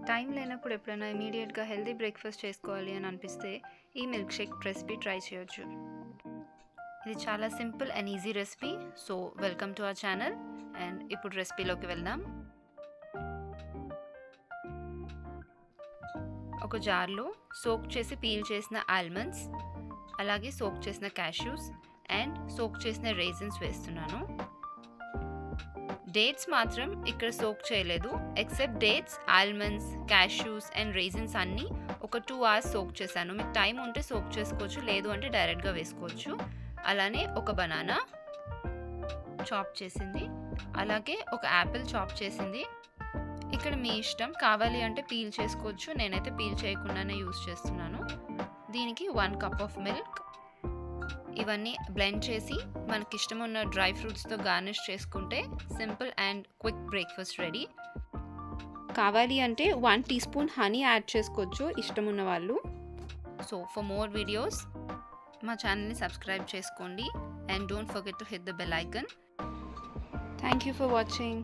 Time లేనప్పుడు ఎప్పుడైనా ఇమీడియట్గా హెల్తీ బ్రేక్ఫాస్ట్ చేసుకోవాలి అని అనిపిస్తే ఈ మిల్క్ షేక్ రెసిపీ ట్రై చేయొచ్చు. ఇది చాలా simple and easy recipe. So welcome to our channel. And ఇప్పుడు రెసిపీలోకి వెళ్దాం. ఒక జార్లో సోక్ చేసి పీల్ చేసిన ఆల్మండ్స్, అలాగే సోక్ చేసిన క్యాష్యూస్ అండ్ సోక్ చేసిన రైజిన్స్ వేస్తున్నాను. డేట్స్ మాత్రం ఇక్కడ సోక్ చేయలేదు. Except dates, almonds, cashews and raisins అన్నీ ఒక 2 hours సోక్ చేశాను. మీకు టైం ఉంటే సోక్ చేసుకోవచ్చు, లేదు అంటే డైరెక్ట్గా వేసుకోవచ్చు. అలానే ఒక బనానా చాప్ చేసింది, అలాగే ఒక యాపిల్ చాప్ చేసింది. ఇక్కడ మీ ఇష్టం, కావాలి అంటే పీల్ చేసుకోవచ్చు. నేనైతే పీల్ చేయకుండానే యూస్ చేస్తున్నాను. దీనికి 1 cup ఆఫ్ మిల్క్. ఇవన్నీ బ్లెండ్ చేసి మనకి ఇష్టం ఉన్న డ్రై ఫ్రూట్స్తో గార్నిష్ చేసుకుంటే simple and quick breakfast ready. కావాలి అంటే 1 teaspoon హనీ యాడ్ చేసుకోవచ్చు ఇష్టం ఉన్న వాళ్ళు. సో ఫర్ మోర్ వీడియోస్ మా ఛానల్ని సబ్స్క్రైబ్ చేసుకోండి and don't forget to hit the bell icon. Thank you for watching.